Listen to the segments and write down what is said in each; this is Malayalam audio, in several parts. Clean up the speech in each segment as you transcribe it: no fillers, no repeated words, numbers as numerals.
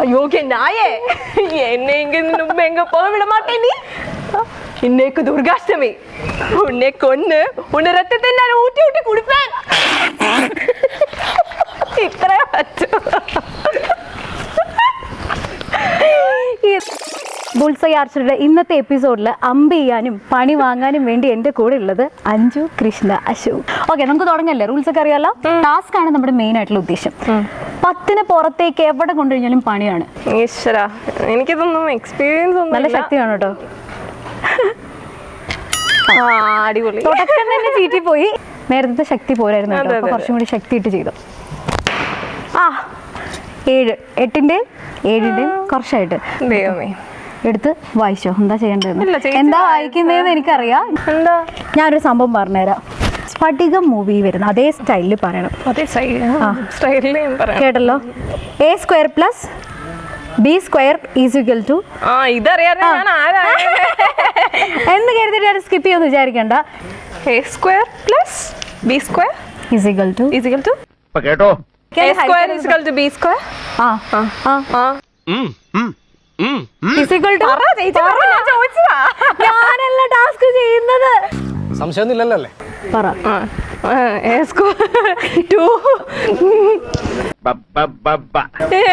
அயோக்கிய நாயே, என்ன இங்க எங்க போக விட மாட்டேன் நீ. இன்னைக்கு துர்காஷ்டமி, உன்னை கொன்னு உன்னை ரத்தத்தை நான் ஊட்டி ஊட்டி குடிப்பேன். ഇത്ര ബുൾസൈ ആർച്ചറിയുടെ ഇന്നത്തെ എപ്പിസോഡിൽ അമ്പ് ചെയ്യാനും പണി വാങ്ങാനും വേണ്ടി എൻ്റെ കൂടെ ഉള്ളത് അഞ്ജു, കൃഷ്ണ, അശോക്. ഓക്കെ, നമുക്ക് തുടങ്ങല്ലേ? റൂൾസ് ഒക്കെ അറിയാലോ. ടാസ്ക് ആണ് നമ്മുടെ മെയിൻ ആയിട്ടുള്ള ഉദ്ദേശം. 10 പുറത്തേക്ക് എവിടെ കൊണ്ടുകഴിഞ്ഞാലും പണിയാണ്. ഈശ്വര, എനിക്കിതൊന്നും എക്സ്പീരിയൻസ് ഒന്നും. നല്ല ശക്തിയാണ് കേട്ടോ. അടിപൊളി. തുടക്കം തന്നെ ചീറ്റി പോയി. നേരത്തെ ശക്തി പോരായിരുന്നു കേട്ടോ, അപ്പൊ കുറച്ചും കൂടി ശക്തി ഇട്ട് ചെയ്തു. 7 8ന്റെയും 7ന്റെയും കുറച്ചായിട്ട് എടുത്ത് വായിച്ചോ. എന്താ ചെയ്യേണ്ടത്, എന്താ വായിക്കുന്നതെന്ന് എനിക്കറിയാം. ഞാനൊരു സംഭവം പറഞ്ഞുതരാം. സ്ഫടികം മൂവി വരുന്ന അതേ സ്റ്റൈലിൽ പറയണം. കേട്ടല്ലോ? A² + B² = എന്ന് കരുതിട്ട് ഞാൻ സ്കിപ്പ് ചെയ്യുമെന്ന് വിചാരിക്കണ്ട. A² + B² = കേട്ടോ. A² = B². ഞാനല്ല ടാസ്ക് ചെയ്യുന്നത്. സംശയമൊന്നുമില്ലല്ലോ അല്ലേ? പറ.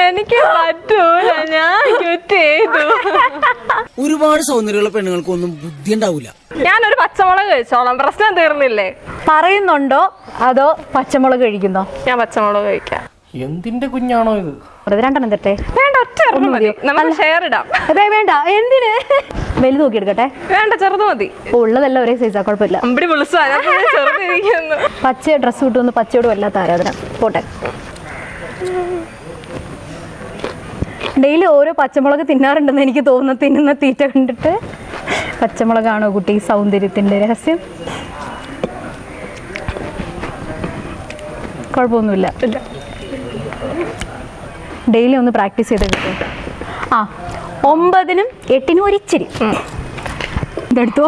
എനിക്ക് പറ്റൂല, ഞാൻ ചെയ്തു. ഒരുപാട് സൗന്ദര്യമുള്ള പെണ്ണുങ്ങൾക്കൊന്നും ബുദ്ധി ഉണ്ടാവില്ല. ഞാനൊരു പച്ചമുളക് കഴിച്ചോളാം, പ്രശ്നം തീർന്നില്ലേ? പറയുന്നുണ്ടോ അതോ പച്ചമുളക് കഴിക്കുന്നോ? ഞാൻ പച്ചമുളക് കഴിക്കാം. എന്തിന്റെ കുഞ്ഞാണോ ഇത്? 2 തെറ്റേ? വേണ്ട, ഒറ്റ മതി. നമുക്ക് ഷെയർ ഇടാം. അതെ, വേണ്ട. എന്തിന്? വലുത് നോക്കി എടുക്കട്ടെ. വേണ്ട, ചെറുത് മതി. ഉള്ളതെല്ലാം ഒരേ സൈസാ, കുഴപ്പമില്ല. അമ്പടി ചെറുതിരിക്കുന്നു. പച്ച ഡ്രസ്സ് കിട്ടുമെന്ന് പച്ചയോട് വല്ലാത്ത ആരാധന. പോട്ടെ. ഡെയിലി ഓരോ പച്ചമുളക് തിന്നാറുണ്ടെന്ന് എനിക്ക് തോന്നുന്നു, തിന്നുന്ന തീറ്റ കണ്ടിട്ട്. പച്ചമുളകാണോ കുട്ടി സൗന്ദര്യത്തിന്റെ രഹസ്യം? കുഴപ്പമൊന്നുമില്ല. ഡെയിലി ഒന്ന് പ്രാക്ടീസ് ചെയ്ത് കിട്ടും. 9നും 8നും ഒരിച്ചിരി ഇതെടുത്തോ.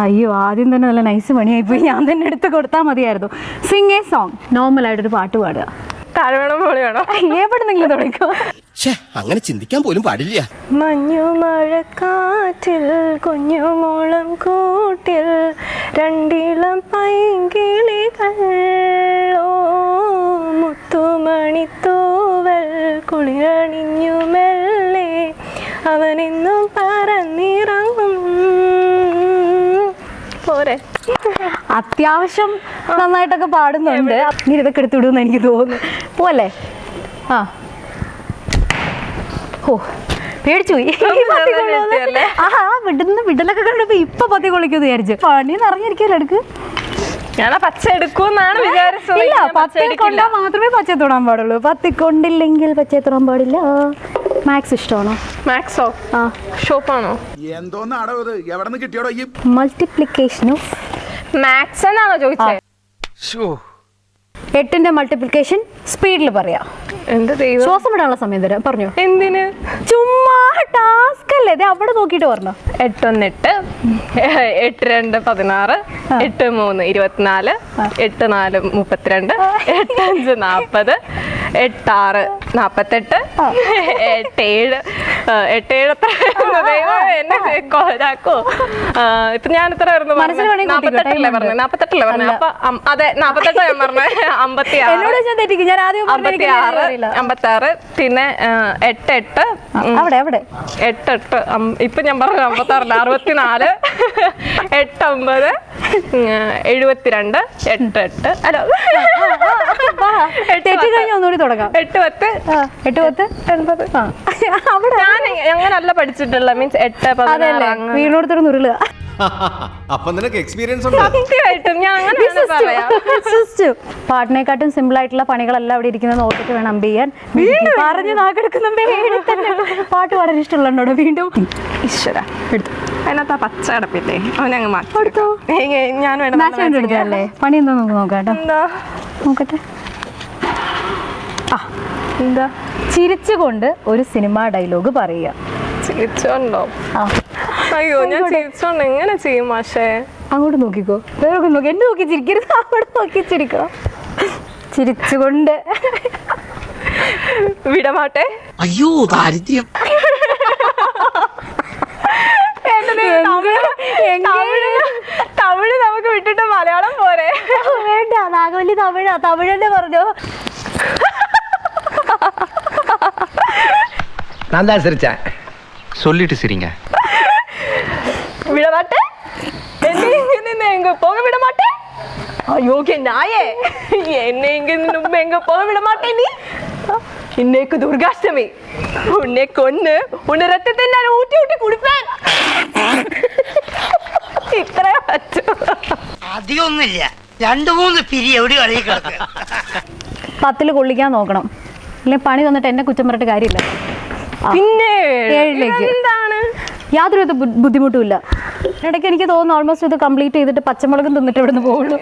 അയ്യോ, ആദ്യം തന്നെ നല്ല നൈസ് പണിയായിപ്പോയി. ഞാൻ തന്നെ എടുത്ത് കൊടുത്താൽ മതിയായിരുന്നു. Sing a song. നോർമലായിട്ടൊരു പാട്ട് പാടുക. എവിടെന്നെങ്കിലും തുടങ്ങിക്കോ. അങ്ങനെ ചിന്തിക്കാൻ പോലും പാടില്ല. മഞ്ഞുമഴക്കാറ്റിൽ കുഞ്ഞുമോളം കൂട്ടിൽ രണ്ടിളം പൈങ്കിളികൾ, മുത്തുമണിത്തൂവൽ കുളിരണിഞ്ഞു മെല്ലെ അവനെന്നും പറന്നിറങ്ങും. പോരെ? അത്യാവശ്യം നന്നായിട്ടൊക്കെ പാടുന്നുണ്ട്. ഇനി ഇതൊക്കെ എടുത്തുവിടുമെന്ന് എനിക്ക് തോന്നുന്നു. പോലെ പേടിച്ചുപോയി. വിടലൊക്കെ കണ്ടപ്പോ ഇപ്പൊ പത്തി കൊള്ളിക്കുന്നു വിചാരിച്ചു. പണി നിറഞ്ഞിരിക്കല്ലോ എടുക്ക്. ഞാൻ പച്ച എടുക്കുമെന്നാണ് വിചാരിച്ചത്. ഇല്ല, പച്ച കൊണ്ടാൽ മാത്രമേ പച്ച തൊടാൻ പാടുള്ളൂ. പത്തി കൊണ്ടില്ലെങ്കിൽ പച്ച തൊടാൻ പാടില്ല. മാത്സ് ഇഷ്ടമാണോ? മാത്സോ? ഷോപ്പാണോ? എന്തോന്നാടോ ഇത്? എവിടെന്ന് കിട്ടിയോടോ ഈ മൾട്ടിപ്ലിക്കേഷൻ ഓഫ് മാത്സ് എന്നാണോ ചോദിച്ചത്? 8ന്റെ മൾട്ടിപ്ലിക്കേഷൻ സ്പീഡിൽ പറയാം. ശ്വാസം വിടാനുള്ള സമയം തരാം. പറഞ്ഞു. എന്തിന്? ചുമ്മാ ടാസ്ക് അല്ലേ? അവിടെ നോക്കിട്ട് പറഞ്ഞു. 8 1 8 8 2 16 8 3 24 8 4 32 8 5 40 8 6 48 8 7 എന്നെ കൊരാക്കോ. ഇപ്പൊ ഞാൻ ഇത്ര ആയിരുന്നു? 48 പറഞ്ഞു. അപ്പൊ അതെ, 48 ഞാൻ പറഞ്ഞു. 56 പിന്നെ 8 8 8 8 ഇപ്പൊ ഞാൻ പറഞ്ഞു 56 64 8 9 72 8 8 അല്ല 8 10 അങ്ങനല്ല പഠിച്ചിട്ടുള്ള. മീൻസ് 8 16 വീണോടത്തോട് നുരുളുക. അപ്പൊ നിനക്ക് എക്സ്പീരിയൻസ് ഉണ്ട്. സത്യമായിട്ടും ഞാൻ അങ്ങനെ പറയാം. പാട്ടിനെക്കാട്ടും സിമ്പിൾ ആയിട്ടുള്ള പണികളെല്ലാം അവിടെ ഇരിക്കുന്നത് നോക്കിട്ട് വേണം അമ്പ് ചെയ്യാൻ. പറഞ്ഞു നാക്കെടുക്കുന്ന പാട്ട് പാടാൻ ഇഷ്ടമുള്ളോ? വീണ്ടും ഈശ്വര, അതിനകത്ത് ആ പച്ച കിടപ്പില്ലേ, അവനങ്ങ് മാറ്റി. ഞാൻ എടുത്തല്ലേ പണി എന്താ നമുക്ക് നോക്കാം. എന്താ നോക്കട്ടെ. എന്താ? ചിരിച്ചുകൊണ്ട് ഒരു സിനിമ ഡയലോഗ് പറയുക. ചിരിച്ചോണ്ടോ? അയ്യോ, ഞാൻ ചിരിച്ചോണ്ട് എങ്ങനെ ചെയ്യും മാഷേ? അങ്ങോട്ട് നോക്കിക്കോ. വേറെ നോക്കി. എന്നെ നോക്കി ചിരിക്കരുത്, അവിടെ നോക്കി ചിരിക്കണം. ചിരിച്ചുകൊണ്ട്. വിടമാട്ടെ. അയ്യോ ദാരിദ്ര്യം. തമിഴ് നമുക്ക് വിട്ടിട്ട് മലയാളം പോരെ? വേണ്ട, നാഗവല്ലി തമിഴാ. തമിഴല്ലേ പറഞ്ഞു. நான் தான் சிரிச்சேன். சொல்லிட்டு சிரிங்க. விடமாட்டே. என்ன எங்க போக விட மாட்டே. யோகே நாயே, என்ன எங்க போக விட மாட்டே நீ. இன்னைக்கு துர்காஷ்டமி. உன்னை கொன்னு உன்னை ரத்தத்தை நான் ஊட்டி ஊட்டி குடிப்பேன். ഇത്ര അധികമൊന്നുമില്ല, 2-3 പിരി എവിടെ കളി കിടക്കുക. 10 കൊള്ളിക്കാൻ നോക്കണം, ഇല്ലെങ്കിൽ പണി വന്നിട്ട് എന്നെ കുറ്റം പറഞ്ഞിട്ട് കാര്യമില്ല. പിന്നെ 7ലേക്ക് എന്താണ്? യാതൊരു ബുദ്ധിമുട്ടുമില്ല. ഇടയ്ക്ക് എനിക്ക് തോന്നുന്നു ഓൾമോസ്റ്റ് ഇത് കംപ്ലീറ്റ് ചെയ്തിട്ട് പച്ചമുളകും തിന്നിട്ട് ഇവിടുന്ന് പോകുള്ളൂ.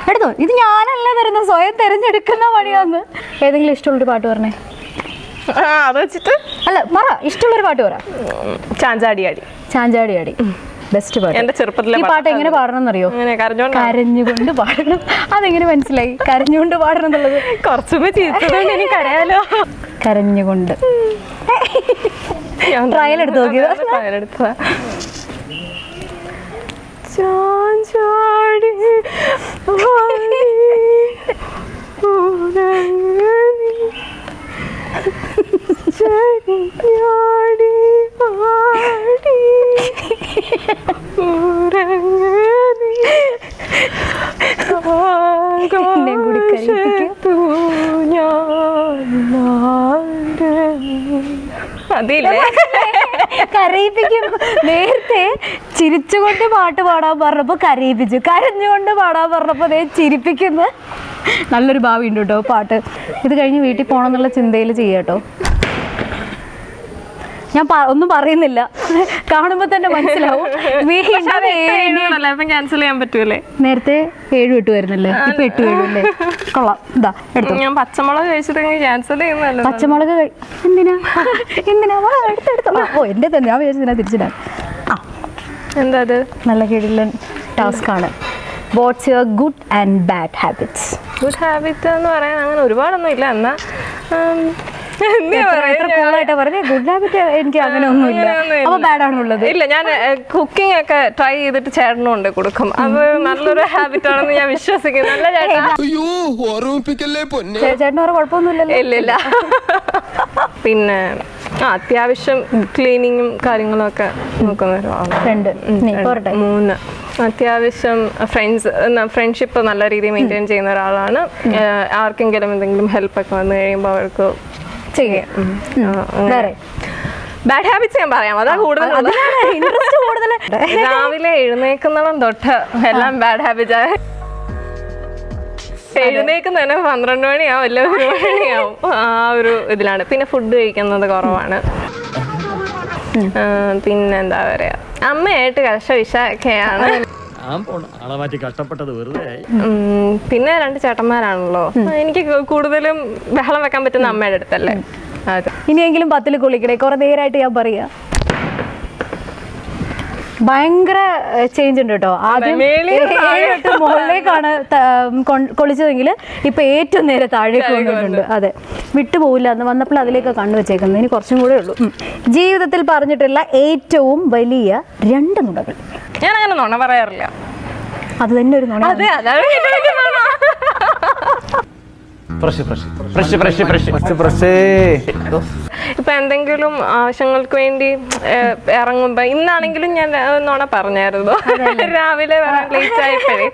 എടുത്തോ, ഇത് ഞാനല്ല തരുന്നത്, സ്വയം തിരഞ്ഞെടുക്കുന്ന പണിയാന്ന്. ഏതെങ്കിലും ഇഷ്ടമുള്ളൊരു പാട്ട് പറഞ്ഞേ. അത് വെച്ചിട്ട് അല്ല, പറ, ഇഷ്ടമുള്ളൊരു പാട്ട് പറ. ചാഞ്ചാടിയാടി. ചാഞ്ചാടിയാടി ബെസ്റ്റ് പാട്ട്. എന്റെ ചെറുപ്പത്തിലെ ഈ പാട്ട് എങ്ങനെ പാടണം എന്നറിയോ? കരഞ്ഞുകൊണ്ട് പാടണം. അതെങ്ങനെ മനസ്സിലായി കരഞ്ഞുകൊണ്ട് പാടണം എന്നുള്ളത്? കുറച്ചുമ്പോ ചീത്തതുകൊണ്ട് എനിക്ക് അറിയാലോ. കരഞ്ഞുകൊണ്ട് ട്രയൽ എടുത്ത് നോക്കിയത്. ചാഞ്ചാടി അതില്ലേ കരയിപ്പിക്കും. നേരത്തെ ചിരിച്ചുകൊണ്ട് പാട്ട് പാടാൻ പറഞ്ഞപ്പോ കരയിപ്പിച്ചു, കരഞ്ഞുകൊണ്ട് പാടാൻ പറഞ്ഞപ്പോ അതേ ചിരിപ്പിക്കുന്നു. നല്ലൊരു ഭാവി ഉണ്ട് കേട്ടോ പാട്ട്. ഇത് കഴിഞ്ഞ് വീട്ടിൽ പോകണം എന്നുള്ള ചിന്തയിൽ ചെയ്യാട്ടോ. ഞാൻ ഒന്നും പറയുന്നില്ല, കാണുമ്പോ തന്നെ മനസ്സിലാവും. ക്യാൻസൽ ചെയ്യാൻ പറ്റൂലേ? നേരത്തെ 7 കിട്ടുമായിരുന്നല്ലേ, ഇപ്പൊ 8 വീഴുമല്ലേ? കൊള്ളാം. ഇതാ എടുത്തോ. ഞാൻ പച്ചമുളക് കഴിച്ചിട്ടെങ്കിൽ ക്യാൻസൽ ചെയ്യുന്നല്ലോ. പച്ചമുളക് എന്തിനാ എന്തിനാ എടുത്തെടുത്തോ. ഓ എന്റെ തന്നെ, ഞാൻ വിചാരിച്ചതിനാ തിരിച്ചിടാൻ. ആ എന്താ അത്? നല്ല കിടിലൻ ടാസ്ക് ആണ്. What's your good and bad habits? Good habit എന്ന് പറയാൻ അങ്ങനെ ഒരുപാടൊന്നും ഇല്ല. എന്നാ എത്ര കൂളായിട്ടാ പറഞ്ഞേ. ഗുഡ് ഹാബിറ്റ് എനിക്ക് അങ്ങനെ ഒന്നുമില്ല. അപ്പൊ ബാഡ് ആണുള്ളത്? ഇല്ല, ഞാൻ കുക്കിംഗ് ഒക്കെ ട്രൈ ചെയ്തിട്ട് ചേട്ടനും കൊണ്ട് കൊടുക്കും. അത് നല്ലൊരു ഹാബിറ്റ് ആണെന്ന് ഞാൻ വിശ്വസിക്കുന്നു. നല്ല ചേട്ടാ. ചേട്ടന് വേറെ കുഴപ്പമൊന്നുമില്ലല്ലോ? ഇല്ലില്ല. പിന്നെ അത്യാവശ്യം ക്ലീനിങ്ങും കാര്യങ്ങളും ഒക്കെ നോക്കുന്ന ഒരാളാണ്. 2 3 അത്യാവശ്യം ഫ്രണ്ട്ഷിപ്പ് നല്ല രീതിയിൽ മെയിൻറ്റെയിൻ ചെയ്യുന്ന ഒരാളാണ്. ആർക്കെങ്കിലും എന്തെങ്കിലും ഹെൽപ്പ് ഒക്കെ വന്നു കഴിയുമ്പോൾ അവർക്ക് ചെയ്യാം. ബാഡ് ഹാബിറ്റ്സ് ഞാൻ പറയാം, അതാ കൂടുതൽ. ഇൻട്രസ്റ്റ് കൂടുതൽ. രാവിലെ എഴുന്നേക്കുന്നതും തൊട്ട് എല്ലാം ബാഡ് ഹാബിറ്റ്. എഴുന്നേക്കുന്നതന്നെ 12 മണിയാവും, അല്ല 1 മണിയാവും. ആ ഒരു ഇതിലാണ്. പിന്നെ ഫുഡ് കഴിക്കുന്നത് കുറവാണ്. പിന്നെ എന്താ പറയാ, അമ്മയായിട്ട് കഷ്ടവിശൊക്കെയാണ്. പിന്നെ 2 ചേട്ടന്മാരാണല്ലോ. എനിക്ക് കൂടുതലും ബഹളം വെക്കാൻ പറ്റുന്ന അമ്മയുടെ അടുത്തല്ലേ. ഇനിയെങ്കിലും 10 കൊള്ളിക്കണേ. കുറെ നേരമായിട്ട് ഞാൻ പറയാ. ഭയങ്കര ചേഞ്ച് ഉണ്ട് കേട്ടോ. ആദ്യം മുകളിലേക്കാണ് കൊളിച്ചതെങ്കിൽ ഇപ്പൊ ഏറ്റവും നേരെ താഴേക്ക് വന്നിട്ടുണ്ട്. അതെ, വിട്ടുപോകില്ല. അന്ന് വന്നപ്പോൾ അതിലേക്ക് കണ്ണു വെച്ചേക്കുന്നത്. ഇനി കുറച്ചും കൂടെ ഉള്ളൂ. ജീവിതത്തിൽ പറഞ്ഞിട്ടുള്ള ഏറ്റവും വലിയ 2 നുണകൾ? ഞാൻ അങ്ങനെ നുണ പറയാറില്ല. അത് തന്നെ ഒരു നുണ. അതെ, അതാണ്. ഇപ്പൊ എന്തെങ്കിലും ആവശ്യങ്ങൾക്ക് വേണ്ടി ഇറങ്ങുമ്പോ, ഇന്നാണെങ്കിലും ഞാൻ നുണ പറഞ്ഞായിരുന്നു. രാവിലെ വരാൻ ലേറ്റ് ആയപ്പോഴേ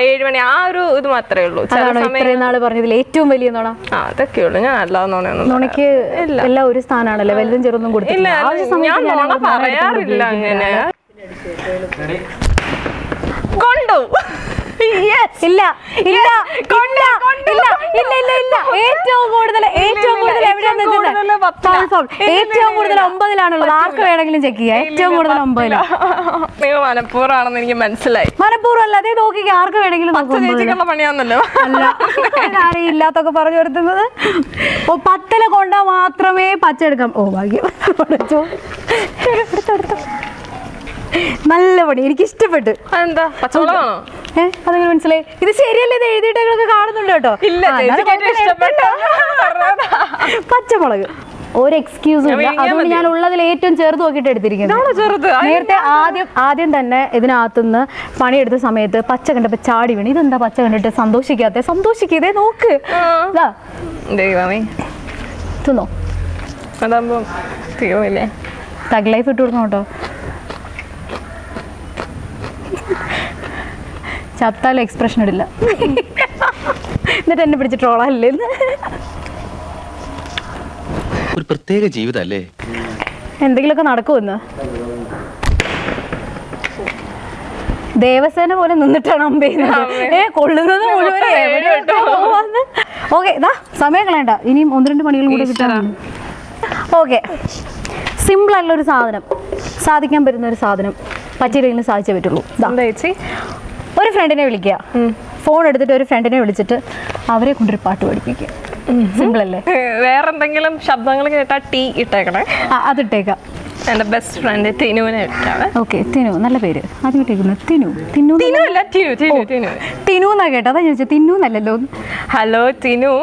7 മണി, ആ ഒരു ഇത് മാത്രമേ ഉള്ളൂ. ഇത്രയും നാള് പറഞ്ഞതിൽ ഏറ്റവും വലിയ നുണ അതൊക്കെ ഉള്ളു. ഞാൻ അല്ലാതെ നുണയൊന്നും. നുണയ്ക്ക് എല്ലാം ഒരു സ്ഥാനമാണല്ലോ, വലുതും ചെറുതും കൊടുത്തില്ല. ഞാൻ നുണ പറയാറില്ല അങ്ങനെ. കൊണ്ടു ഇല്ല ഇല്ല ഇല്ല ഇല്ല ഇല്ല ഇല്ല ഇല്ല. ഏറ്റവും കൂടുതൽ എവിടെയാണെന്ന് ഏറ്റവും കൂടുതൽ 9-ലാണുള്ളത്. ആർക്ക് വേണമെങ്കിലും ചെക്ക് ചെയ്യാം. ഏറ്റവും കൂടുതൽ 9-ലാ. നിങ്ങൾ മനഃപൂർവ്വമാണെന്ന് എനിക്ക് മനസ്സിലായി. മനഃപൂർവ്വം അല്ല, അതേ നോക്കിക്ക്. ആർക്ക് വേണമെങ്കിലും ചേച്ചിക്കുള്ള പണിയാന്നല്ലോ. അല്ല, ആരെയും ഇല്ലാത്തൊക്കെ പറഞ്ഞു വരുത്തുന്നത്. 10 കൊണ്ടാ മാത്രമേ പച്ച എടുക്കാം. ഓ ഭാഗ്യം. നല്ല പണി, എനിക്ക് ഇഷ്ടപ്പെട്ടു. അതെന്താ, പച്ചമുളകാണോ? അതെങ്ങനെ മനസ്സിലായി? ഇത് ശരിയല്ലേ? ഇത് എഴുതിയിട്ടൊക്കെ കാണുന്നുണ്ട് കേട്ടോ. ഇല്ല, പച്ചമുളക് ഒരു എക്സ്ക്യൂസും ഇല്ല. അതുകൊണ്ട് ഞാൻ ഉള്ളതിൽ ഏറ്റവും ചെറുത് നോക്കിയിട്ട് എടുത്തിരിക്കുന്നത്. നേരത്തെ ആദ്യം തന്നെ ഇതിനകത്തുനിന്ന് പണിയെടുത്ത സമയത്ത് പച്ച കണ്ടപ്പോ ചാടി വീണ്. ഇതെന്താ പച്ച കണ്ടിട്ട് സന്തോഷിക്കാതെ നോക്ക്. ദൈവമേ, തിന്നോ. അതാകുമ്പോ തീരുമില്ലേ? തഗ് ലൈഫ് ഇട്ട് കൊടുക്കണം കേട്ടോ. ചത്താൽ എക്സ്പ്രഷൻ ഇടില്ല. എന്നിട്ട് എന്നെ പിടിച്ച് ട്രോളല്ലേ. ഒരു പ്രത്യേക ജീവിതല്ലേ. എന്തെങ്കിലുമൊക്കെ നടക്കുമെന്ന് ദേവസേന പോലെ നിന്നിട്ടാണ് അമ്പ കൊള്ളുന്നത് മുഴുവൻ. ഓക്കെ, സമയം കളയണ്ട. ഇനിയും 1-2 പണികൾ കൂടെ കിട്ടാൻ. ഓക്കെ, സിമ്പിൾ ആയിട്ടുള്ള ഒരു സാധനം, സാധിക്കാൻ പറ്റുന്ന ഒരു സാധനം പറ്റിയില്ലെങ്കിലും സാധിച്ചേ പറ്റുള്ളൂ. ഒരു ഫ്രണ്ടിനെ വിളിക്കുക, ഫോൺ എടുത്തിട്ട് ഒരു ഫ്രണ്ടിനെ വിളിച്ചിട്ട് അവരെ കൊണ്ടൊരു പാട്ട് പഠിപ്പിക്കുക. സിമ്പിൾ അല്ലേ? വേറെ എന്തെങ്കിലും ശബ്ദങ്ങൾ കേട്ടാ ടീ ഇട്ടേക്കണേ. അതിട്ടേക്കാം. എന്റെ ബെസ്റ്റ് ഫ്രണ്ട് ടിനുവിനെ വിളിക്കാവേ. ഓക്കെ, ടിനു, നല്ല പേര്. ആദ്യം ഇട്ടേക്കുന്നത് ടിനു എന്നാ കേട്ടോ. അതാ ചോദിച്ചത്, ടിനു എന്നല്ലല്ലോ. ഹലോ ടിനു,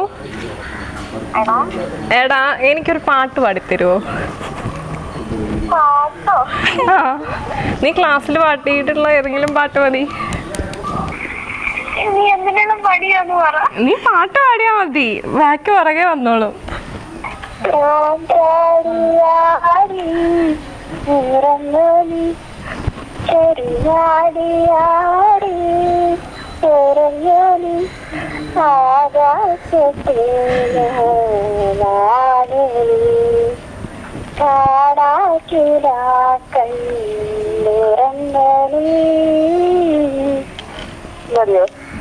എടാ എനിക്കൊരു പാട്ട് പാടിത്തരുവോ? നീ ക്ലാസ്സിൽ പാട്ടിയിട്ടുള്ള ഏതെങ്കിലും പാട്ട് മതി. നീ പാട്ട് പാടിയാ മതി, ബാക്കി പുറകെ വന്നോളും.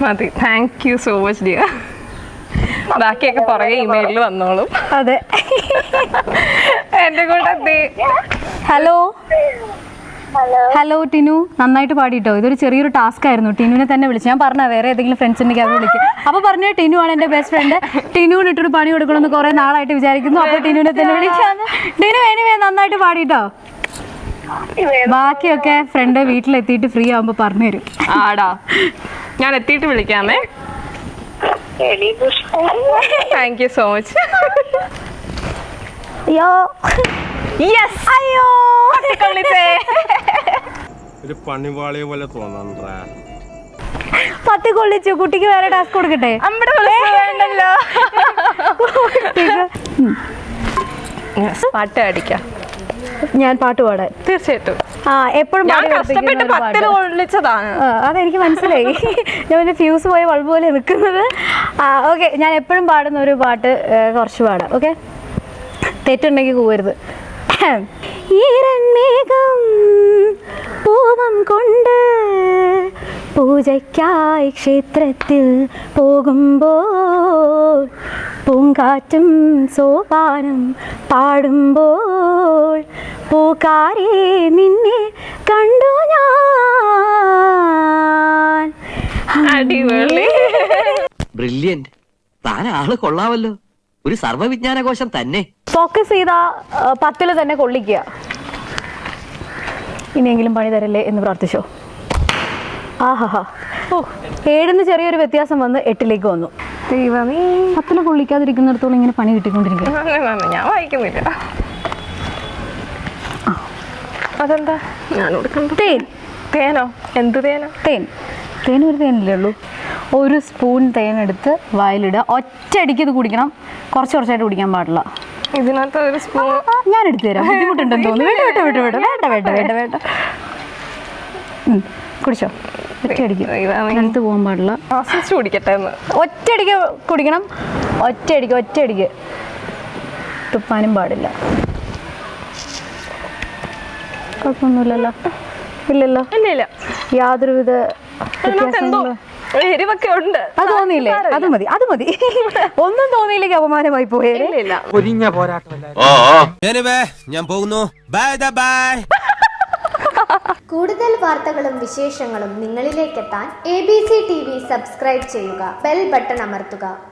മതി. Thank you so much dear. ബാക്കിയൊക്കെ പുറകെ ഇമെയിലിൽ വന്നോളും. അതെ. എന്റെ കൂടെ ഹലോ ടിനു, നന്നായിട്ട് പാടിട്ടോ. ഇതൊരു ചെറിയൊരു ടാസ്ക് ആയിരുന്നു. ടിനുവിനെ തന്നെ വിളിച്ചു. ഞാൻ പറഞ്ഞ വേറെ ഏതെങ്കിലും ഫ്രണ്ട്സ് ഉണ്ടെങ്കിൽ അവർ വിളിക്കും. അപ്പൊ പറഞ്ഞു ടിനു ആണ് എന്റെ ബെസ്റ്റ് ഫ്രണ്ട്, ടിനുവിന് ഇട്ടൊരു പണി കൊടുക്കണമെന്ന് കുറെ നാളായിട്ട് വിചാരിക്കുന്നു. അപ്പൊ ടിനുവിനെ തന്നെ വിളിക്കാന്ന്. ടിനു എനിവേ നന്നായിട്ട് പാടിട്ടോ. ബാക്കിയൊക്കെ ഫ്രണ്ട് വീട്ടിലെത്തിയിട്ട് ഫ്രീ ആവുമ്പോ പറഞ്ഞുതരും. ആടാ, ഞാൻ എത്തിയിട്ട് വിളിക്കാമേ. Thank you so much. ഒരു പണിവാളിയെ പോലെ തോന്നണ്ടാ. പത്തി കൊള്ളിച്ചു. കുട്ടിക്ക് വേറെ ടാസ്ക് കൊടുക്കട്ടെ? വേണ്ടല്ലോ. പാട്ട് അടിക്കാം. ഞാൻ പാട്ട് പാടാൻ തീർച്ചയായിട്ടും. എപ്പോഴും അതെനിക്ക് മനസ്സിലായി. ഞാൻ ഫ്യൂസ് പോയ ബൾബ് പോലെ നിൽക്കുന്നത്. ഓക്കെ, ഞാൻ എപ്പോഴും പാടുന്ന ഒരു പാട്ട് കുറച്ച് പാടാം. ഓക്കെ, തെറ്റുണ്ടെങ്കിൽ കൂവരുത്. ഈരന്മേഘം പൂവം കൊണ്ട് പൂജയ്ക്കായി ക്ഷേത്രത്തിൽ പോകുമ്പോൾ പൂങ്കാറ്റും സോപാനം പാടുമ്പോൾ പൂക്കാരി നിന്നെ കണ്ടു ഞാൻ. അടിപൊളി. ബ്രില്യന്റ്. താൻ ആള് കൊള്ളാവല്ലോ. ഒരു സർവ്വവിജ്ഞാനകോശം തന്നെ. ഫോക്കസ് ചെയ്ത 10 തന്നെ കൊള്ളിക്കുക. ഇനിയെങ്കിലും പണി തരല്ലേ എന്ന് പ്രാർത്ഥിച്ചോ. 7 ചെറിയൊരു വ്യത്യാസം വന്ന് 8 വന്നു. 10 കൊള്ളിക്കാതിരിക്കുന്നിടത്തോളം ഇങ്ങനെ പണി കിട്ടിക്കൊണ്ടിരിക്കും. ഞാൻ വായിക്കുന്നില്ല. അതെന്താ? തേനോ? എന്ത് തേനോ? തേൻ ഒരു തേനല്ലേ ഉള്ളൂ. 1 സ്പൂൺ തേനെടുത്ത് വായിലിടുക. ഒറ്റയടിക്ക് ഇത് കുടിക്കണം. കുറച്ചായിട്ട് കുടിക്കാൻ പാടില്ല. ഇതിനകത്ത് 1 സ്പൂൺ ഞാൻ എടുത്തു തരാം. ബുദ്ധിമുട്ടുണ്ടെന്ന് തോന്നുന്നു. വേണ്ട. കുടിച്ചോ. ഒറ്റയടിക്ക് നിലത്ത് പോകാൻ പാടില്ല. കുടിക്കട്ടെ. ഒറ്റയടിക്ക് കുടിക്കണം. ഒറ്റയടിക്ക് തുപ്പാനും പാടില്ല. കുഴപ്പമൊന്നുമില്ലല്ലോ? ഇല്ലല്ലോ? ഇല്ല. യാതൊരുവിധ വ്യത്യാസങ്ങളും എരിവൊക്കെ ഉണ്ട്. അത് തോന്നിയില്ലേ? അത് മതി. ഒന്നും തോന്നിയില്ലെങ്കിൽ അപമാനമായി പോയേ. ഞാൻ പോകുന്നു. ബൈ. കൂടുതൽ വാർത്തകളും വിശേഷങ്ങളും നിങ്ങളിലേക്കെത്താൻ ABC TV സബ്സ്ക്രൈബ് ചെയ്യുക, ബെൽ ബട്ടൺ അമർത്തുക.